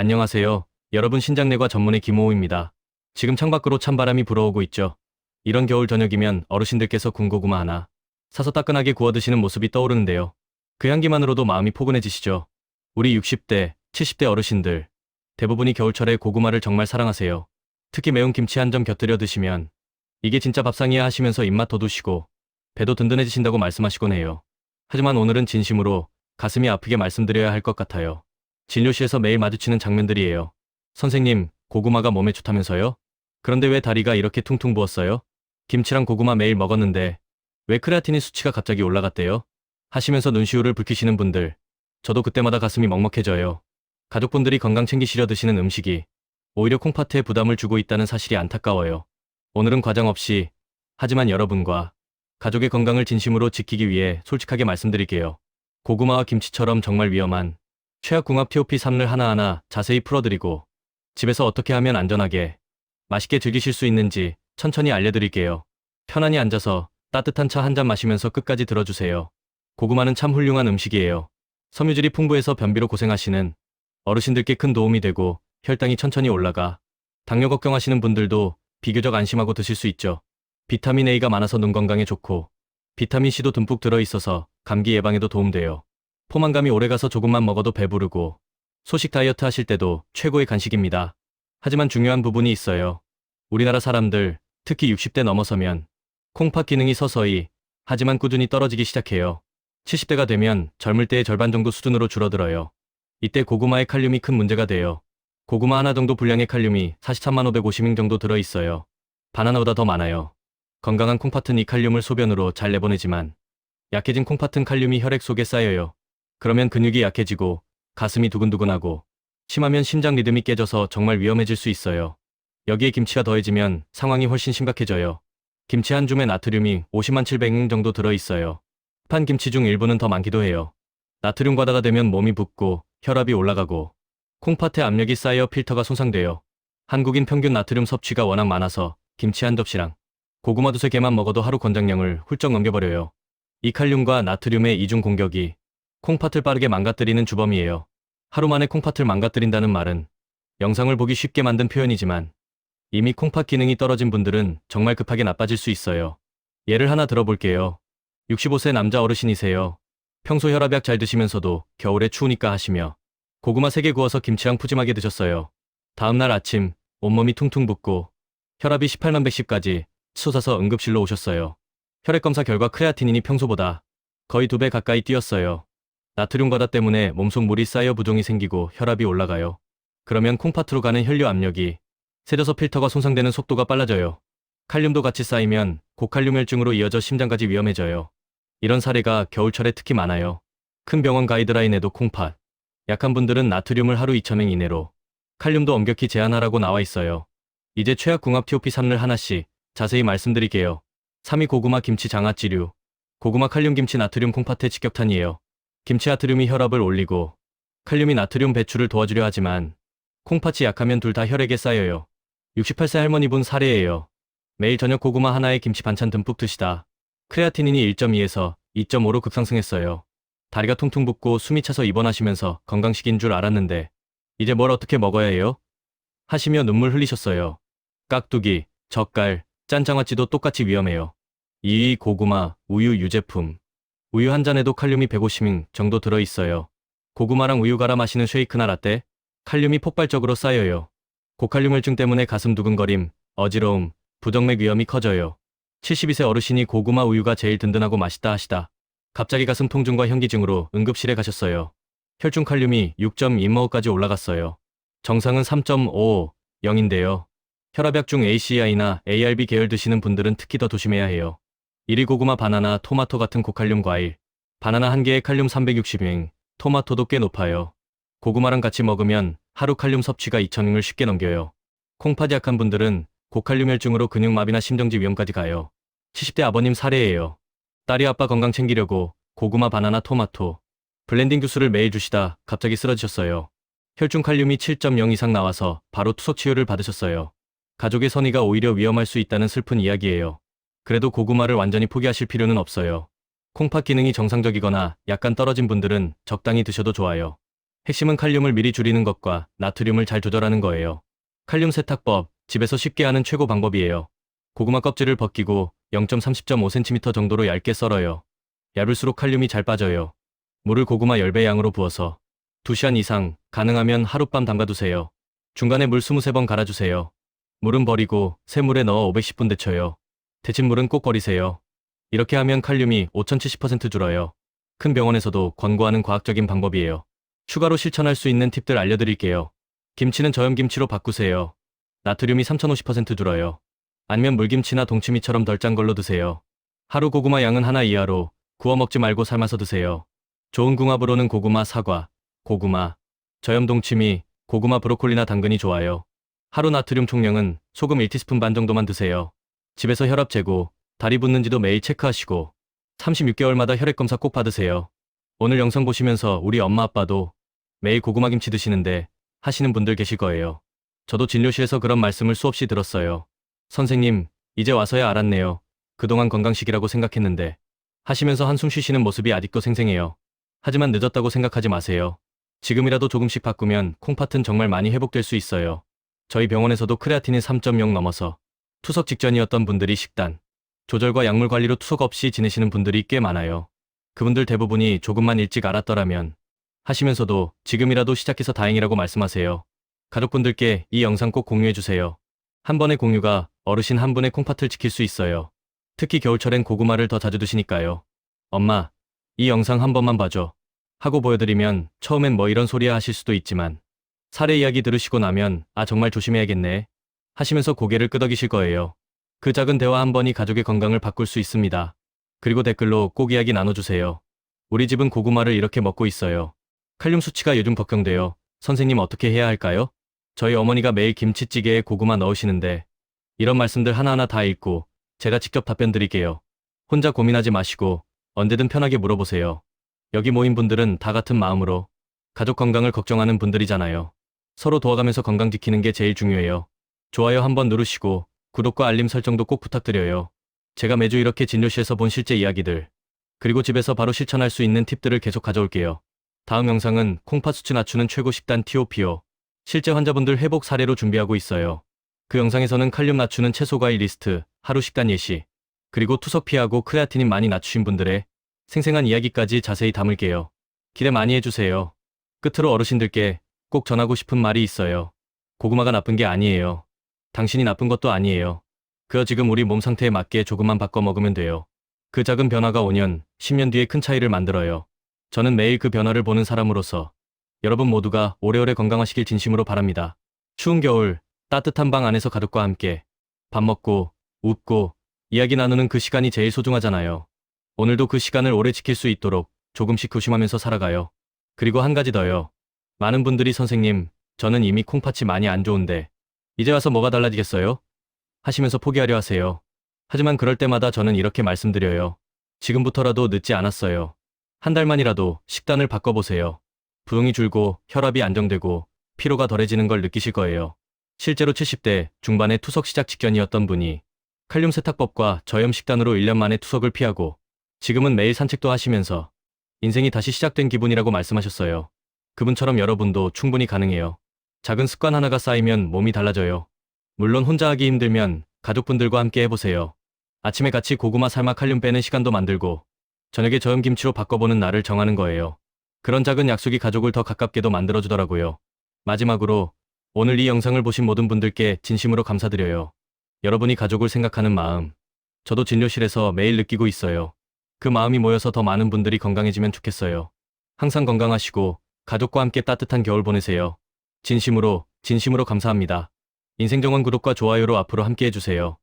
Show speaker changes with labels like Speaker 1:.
Speaker 1: 안녕하세요. 여러분 신장내과 전문의 김호우입니다. 지금 창밖으로 찬바람이 불어오고 있죠. 이런 겨울 저녁이면 어르신들께서 군고구마 하나 사서 따끈하게 구워 드시는 모습이 떠오르는데요. 그 향기만으로도 마음이 포근해지시죠. 우리 60대, 70대 어르신들 대부분이 겨울철에 고구마를 정말 사랑하세요. 특히 매운 김치 한 점 곁들여 드시면 이게 진짜 밥상이야 하시면서 입맛 돋우시고 배도 든든해지신다고 말씀하시곤 해요. 하지만 오늘은 진심으로 가슴이 아프게 말씀드려야 할 것 같아요. 진료실에서 매일 마주치는 장면들이에요. 선생님, 고구마가 몸에 좋다면서요? 그런데 왜 다리가 이렇게 퉁퉁 부었어요? 김치랑 고구마 매일 먹었는데 왜 크레아틴인 수치가 갑자기 올라갔대요? 하시면서 눈시울을 붉히시는 분들, 저도 그때마다 가슴이 먹먹해져요. 가족분들이 건강 챙기시려 드시는 음식이 오히려 콩팥에 부담을 주고 있다는 사실이 안타까워요. 오늘은 과장 없이, 하지만 여러분과 가족의 건강을 진심으로 지키기 위해 솔직하게 말씀드릴게요. 고구마와 김치처럼 정말 위험한 최악궁합 TOP3를 하나하나 자세히 풀어드리고 집에서 어떻게 하면 안전하게 맛있게 즐기실 수 있는지 천천히 알려드릴게요. 편안히 앉아서 따뜻한 차 한 잔 마시면서 끝까지 들어주세요. 고구마는 참 훌륭한 음식이에요. 섬유질이 풍부해서 변비로 고생하시는 어르신들께 큰 도움이 되고 혈당이 천천히 올라가 당뇨 걱정하시는 분들도 비교적 안심하고 드실 수 있죠. 비타민 A가 많아서 눈 건강에 좋고 비타민 C도 듬뿍 들어있어서 감기 예방에도 도움돼요. 포만감이 오래가서 조금만 먹어도 배부르고 소식 다이어트 하실 때도 최고의 간식입니다. 하지만 중요한 부분이 있어요. 우리나라 사람들, 특히 60대 넘어서면 콩팥 기능이 서서히 하지만 꾸준히 떨어지기 시작해요. 70대가 되면 젊을 때의 절반 정도 수준으로 줄어들어요. 이때 고구마의 칼륨이 큰 문제가 돼요. 고구마 하나 정도 분량의 칼륨이 43550ing 정도 들어있어요. 바나나보다 더 많아요. 건강한 콩팥은 이 칼륨을 소변으로 잘 내보내지만 약해진 콩팥은 칼륨이 혈액 속에 쌓여요. 그러면 근육이 약해지고 가슴이 두근두근하고 심하면 심장 리듬이 깨져서 정말 위험해질 수 있어요. 여기에 김치가 더해지면 상황이 훨씬 심각해져요. 김치 한 줌에 나트륨이 50만 700ing 정도 들어있어요. 판 김치 중 일부는 더 많기도 해요. 나트륨 과다가 되면 몸이 붓고 혈압이 올라가고 콩팥에 압력이 쌓여 필터가 손상돼요. 한국인 평균 나트륨 섭취가 워낙 많아서 김치 한 접시랑 고구마 두세 개만 먹어도 하루 권장량을 훌쩍 넘겨버려요. 이 칼륨과 나트륨의 이중 공격이 콩팥을 빠르게 망가뜨리는 주범이에요. 하루 만에 콩팥을 망가뜨린다는 말은 영상을 보기 쉽게 만든 표현이지만 이미 콩팥 기능이 떨어진 분들은 정말 급하게 나빠질 수 있어요. 예를 하나 들어볼게요. 65세 남자 어르신이세요. 평소 혈압약 잘 드시면서도 겨울에 추우니까 하시며 고구마 3개 구워서 김치랑 푸짐하게 드셨어요. 다음날 아침 온몸이 퉁퉁 붓고 혈압이 18만 110까지 치솟아서 응급실로 오셨어요. 혈액검사 결과 크레아틴인이 평소보다 거의 2배 가까이 뛰었어요. 나트륨 과다 때문에 몸속 물이 쌓여 부종이 생기고 혈압이 올라가요. 그러면 콩팥으로 가는 혈류 압력이 세져서 필터가 손상되는 속도가 빨라져요. 칼륨도 같이 쌓이면 고칼륨혈증으로 이어져 심장까지 위험해져요. 이런 사례가 겨울철에 특히 많아요. 큰 병원 가이드라인에도 콩팥 약한 분들은 나트륨을 하루 2000행 이내로 칼륨도 엄격히 제한하라고 나와 있어요. 이제 최악궁합 TOP3를 하나씩 자세히 말씀드릴게요. 3위 고구마 김치 장아찌류. 고구마 칼륨 김치 나트륨 콩팥의 직격탄이에요. 김치 나트륨이 혈압을 올리고 칼륨이 나트륨 배출을 도와주려 하지만 콩팥이 약하면 둘 다 혈액에 쌓여요. 68세 할머니분 사례예요. 매일 저녁 고구마 하나에 김치 반찬 듬뿍 드시다 크레아틴인이 1.2에서 2.5로 급상승했어요. 다리가 퉁퉁 붓고 숨이 차서 입원하시면서 건강식인 줄 알았는데 이제 뭘 어떻게 먹어야 해요? 하시며 눈물 흘리셨어요. 깍두기, 젓갈, 짠장아찌도 똑같이 위험해요. 2위 고구마, 우유 유제품. 우유 한 잔에도 칼륨이 150ing 정도 들어있어요. 고구마랑 우유 갈아 마시는 쉐이크나 라떼, 칼륨이 폭발적으로 쌓여요. 고칼륨혈증 때문에 가슴 두근거림, 어지러움, 부정맥 위험이 커져요. 72세 어르신이 고구마 우유가 제일 든든하고 맛있다 하시다 갑자기 가슴 통증과 현기증으로 응급실에 가셨어요. 혈중 칼륨이 6.2mol까지 올라갔어요. 정상은 3.5, 0인데요. 혈압약 중 ACI나 ARB 계열 드시는 분들은 특히 더 조심해야 해요. 1위 고구마 바나나, 토마토 같은 고칼륨 과일. 바나나 한 개에 칼륨 360ing, 토마토도 꽤 높아요. 고구마랑 같이 먹으면 하루 칼륨 섭취가 2000ing을 쉽게 넘겨요. 콩팥이 약한 분들은 고칼륨혈증으로 근육마비나 심정지 위험까지 가요. 70대 아버님 사례예요. 딸이 아빠 건강 챙기려고 고구마, 바나나, 토마토, 블렌딩 주스를 매일 주시다 갑자기 쓰러지셨어요. 혈중 칼륨이 7.0 이상 나와서 바로 투석 치료를 받으셨어요. 가족의 선의가 오히려 위험할 수 있다는 슬픈 이야기예요. 그래도 고구마를 완전히 포기하실 필요는 없어요. 콩팥 기능이 정상적이거나 약간 떨어진 분들은 적당히 드셔도 좋아요. 핵심은 칼륨을 미리 줄이는 것과 나트륨을 잘 조절하는 거예요. 칼륨 세탁법, 집에서 쉽게 하는 최고 방법이에요. 고구마 껍질을 벗기고 0.30.5cm 정도로 얇게 썰어요. 얇을수록 칼륨이 잘 빠져요. 물을 고구마 10배 양으로 부어서 2시간 이상, 가능하면 하룻밤 담가두세요. 중간에 물 23번 갈아주세요. 물은 버리고 새 물에 넣어 510분 데쳐요. 데친 물은 꼭 버리세요. 이렇게 하면 칼륨이 5070% 줄어요. 큰 병원에서도 권고하는 과학적인 방법이에요. 추가로 실천할 수 있는 팁들 알려드릴게요. 김치는 저염김치로 바꾸세요. 나트륨이 3050% 줄어요. 아니면 물김치나 동치미처럼 덜 짠 걸로 드세요. 하루 고구마 양은 하나 이하로 구워 먹지 말고 삶아서 드세요. 좋은 궁합으로는 고구마, 사과, 고구마, 저염 동치미, 고구마, 브로콜리나 당근이 좋아요. 하루 나트륨 총량은 소금 1티스푼 반 정도만 드세요. 집에서 혈압 재고, 다리 붓는지도 매일 체크하시고 36개월마다 혈액검사 꼭 받으세요. 오늘 영상 보시면서 우리 엄마 아빠도 매일 고구마 김치 드시는데 하시는 분들 계실 거예요. 저도 진료실에서 그런 말씀을 수없이 들었어요. 선생님, 이제 와서야 알았네요. 그동안 건강식이라고 생각했는데 하시면서 한숨 쉬시는 모습이 아직도 생생해요. 하지만 늦었다고 생각하지 마세요. 지금이라도 조금씩 바꾸면 콩팥은 정말 많이 회복될 수 있어요. 저희 병원에서도 크레아틴이 3.0 넘어서 투석 직전이었던 분들이 식단 조절과 약물 관리로 투석 없이 지내시는 분들이 꽤 많아요. 그분들 대부분이 조금만 일찍 알았더라면 하시면서도 지금이라도 시작해서 다행이라고 말씀하세요. 가족분들께 이 영상 꼭 공유해주세요. 한 번의 공유가 어르신 한 분의 콩팥을 지킬 수 있어요. 특히 겨울철엔 고구마를 더 자주 드시니까요. 엄마, 이 영상 한 번만 봐줘. 하고 보여드리면 처음엔 뭐 이런 소리야 하실 수도 있지만 사례 이야기 들으시고 나면 아 정말 조심해야겠네 하시면서 고개를 끄덕이실 거예요. 그 작은 대화 한 번이 가족의 건강을 바꿀 수 있습니다. 그리고 댓글로 꼭 이야기 나눠주세요. 우리 집은 고구마를 이렇게 먹고 있어요. 칼륨 수치가 요즘 걱정돼요. 선생님 어떻게 해야 할까요? 저희 어머니가 매일 김치찌개에 고구마 넣으시는데 이런 말씀들 하나하나 다 읽고 제가 직접 답변 드릴게요. 혼자 고민하지 마시고 언제든 편하게 물어보세요. 여기 모인 분들은 다 같은 마음으로 가족 건강을 걱정하는 분들이잖아요. 서로 도와가면서 건강 지키는 게 제일 중요해요. 좋아요 한번 누르시고 구독과 알림 설정도 꼭 부탁드려요. 제가 매주 이렇게 진료실에서 본 실제 이야기들 그리고 집에서 바로 실천할 수 있는 팁들을 계속 가져올게요. 다음 영상은 콩팥 수치 낮추는 최고 식단 TOPO 실제 환자분들 회복 사례로 준비하고 있어요. 그 영상에서는 칼륨 낮추는 채소과일 리스트, 하루 식단 예시, 그리고 투석 피하고 크레아틴인 많이 낮추신 분들의 생생한 이야기까지 자세히 담을게요. 기대 많이 해주세요. 끝으로 어르신들께 꼭 전하고 싶은 말이 있어요. 고구마가 나쁜 게 아니에요. 당신이 나쁜 것도 아니에요. 그저 지금 우리 몸 상태에 맞게 조금만 바꿔 먹으면 돼요. 그 작은 변화가 5년, 10년 뒤에 큰 차이를 만들어요. 저는 매일 그 변화를 보는 사람으로서 여러분 모두가 오래오래 건강하시길 진심으로 바랍니다. 추운 겨울, 따뜻한 방 안에서 가족과 함께 밥 먹고, 웃고, 이야기 나누는 그 시간이 제일 소중하잖아요. 오늘도 그 시간을 오래 지킬 수 있도록 조금씩 조심하면서 살아가요. 그리고 한 가지 더요. 많은 분들이 선생님, 저는 이미 콩팥이 많이 안 좋은데 이제 와서 뭐가 달라지겠어요? 하시면서 포기하려 하세요. 하지만 그럴 때마다 저는 이렇게 말씀드려요. 지금부터라도 늦지 않았어요. 한 달만이라도 식단을 바꿔보세요. 부종이 줄고 혈압이 안정되고 피로가 덜해지는 걸 느끼실 거예요. 실제로 70대 중반에 투석 시작 직전이었던 분이 칼륨 세탁법과 저염 식단으로 1년 만에 투석을 피하고 지금은 매일 산책도 하시면서 인생이 다시 시작된 기분이라고 말씀하셨어요. 그분처럼 여러분도 충분히 가능해요. 작은 습관 하나가 쌓이면 몸이 달라져요. 물론 혼자 하기 힘들면 가족분들과 함께 해보세요. 아침에 같이 고구마 삶아 칼륨 빼는 시간도 만들고 저녁에 저염 김치로 바꿔보는 날을 정하는 거예요. 그런 작은 약속이 가족을 더 가깝게도 만들어주더라고요. 마지막으로 오늘 이 영상을 보신 모든 분들께 진심으로 감사드려요. 여러분이 가족을 생각하는 마음, 저도 진료실에서 매일 느끼고 있어요. 그 마음이 모여서 더 많은 분들이 건강해지면 좋겠어요. 항상 건강하시고 가족과 함께 따뜻한 겨울 보내세요. 진심으로 감사합니다. 인생정원 구독과 좋아요로 앞으로 함께 해주세요.